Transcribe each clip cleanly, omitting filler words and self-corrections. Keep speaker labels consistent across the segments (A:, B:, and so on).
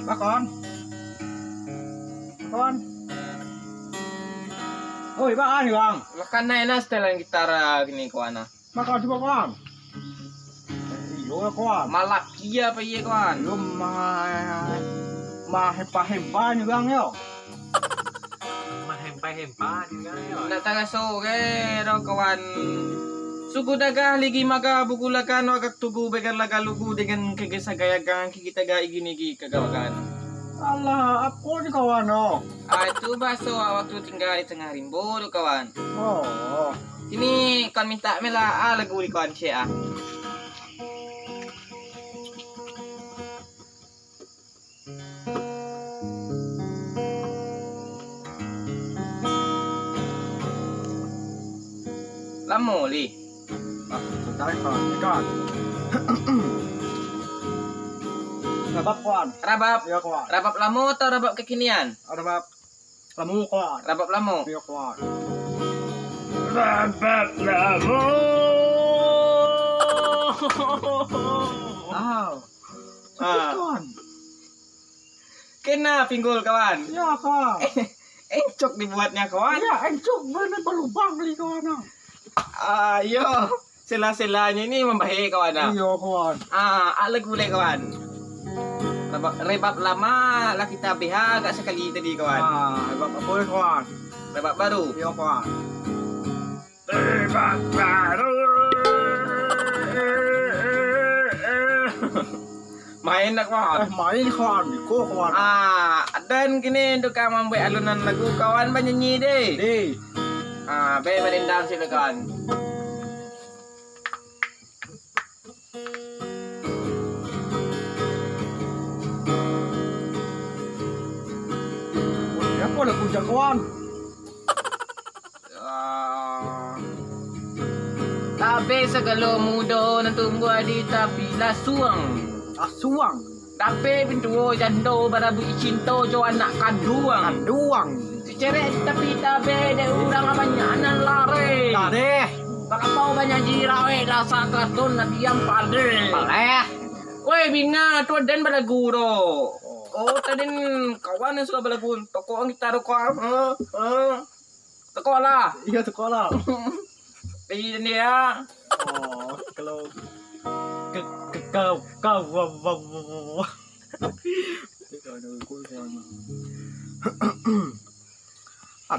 A: Ba con ôi bác ăn được không?
B: Makan na na setelan gitara gini kawan.
A: Ba con coba con yếu là con
B: Malak kia apa iya kawan?
A: lu mà hempa như bang nhá
C: Mahempa juga ya.
B: Nak tagaso ke ro kawan. Suku daga lagi maga bukulakan wagak tugu began laga lugu dengan kegesagayagan kita ga igini gi kagawakan.
A: Allah apa sih kawan oh
B: Itu baso waktu tinggal di tengah rimbo tu kawan.
A: oh
B: Ini kan minta mela lagu di kawan Syekh ah. Lamo li.
A: Sebentar con là bắp con
B: Rabab.
A: iya con
B: Rabab lamo atau rabab kekinian?
A: ada bắp là mu con
B: Rabab lamo.
A: iya con ah con
B: Kena pinggul kawan.
A: iya con
B: Encok dibuatnya kawan.
A: iya anh chúc với nó berlubang đi con nào
B: Ayo. Sela-selanya ini membaik kawan ah.
A: iya con
B: Lagu boleh kawan. Rebab lama lah kita BH agak sekali tadi kawan.
A: bắp apa con
B: Rebab baru.
A: iya con
B: Main nak kawan.
A: main con thì cô con
B: Dan kini untuk kamu membuat alunan lagu kawan bernyanyi deh.
A: đi
B: Be berendam silakan.
A: apa là cùng chào con
B: Tapi segala muda nan tumbuh di tapi lasuang.
A: suang
B: Tapi pintu jando barabu cinta jo anak kaduang.
A: duang
B: Ceret tapi tabe de urang banyak nan lare.
A: là đi
B: Kalau mau banyak jirawe rasa kartun na diam pade.
A: eh
B: Woi binga tu dan balagu do. Oh tadi kawan yang suka balagu toko ang kita toko. Toko lah.
A: iya tuh con
B: Ini dia.
A: kalau câu câu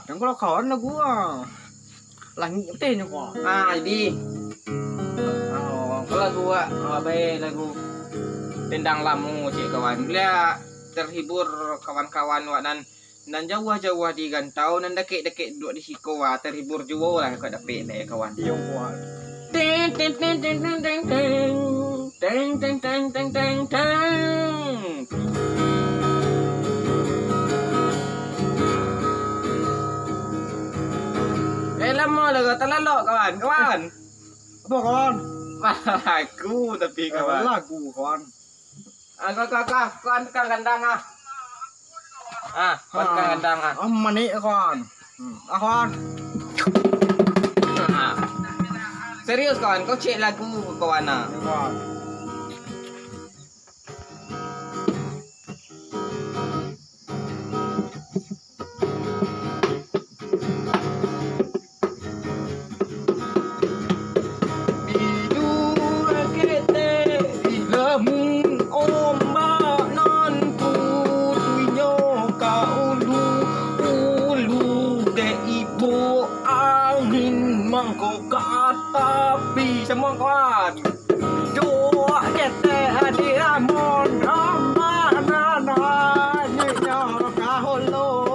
A: chẳng có khó nó cũng là những tên cho con
B: Jadi kalau lagu be lagu tendang lamu cik kawan. Bila terhibur kawan-kawan wak nan jauh-jauh di gantau nan dekek-dekek duduk di siko terhibur jua lah kau dapat le kawan.
A: yêu con
B: Teng teng teng teng teng teng teng teng teng teng teng teng. Lama lah kau terlalok kawan.
A: apa con
B: Malah aku tapi kawan.
A: lagu con
B: Kawan tekan kandang ah. Kawan tekan kandang ah.
A: mà nị con con
B: Serius kawan, kau cek lagu kawan ah.
A: con
B: Tapi semua kawan.
A: Chúa chết đi mòn như nhỏ cá hôn lô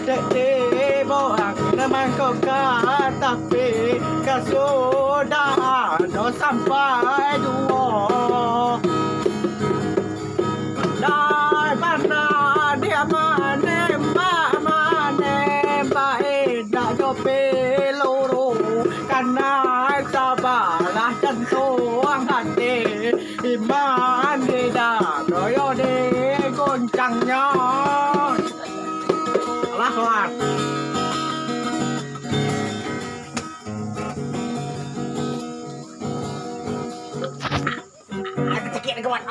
A: để vô hàng nó mang câu cá tapi cá số đã nó sampai dua Dai mana dia mane bae da do peloro kana sabalah jantung hati iman da royo de goncangnya lah kawan
B: Ada cekik kawan.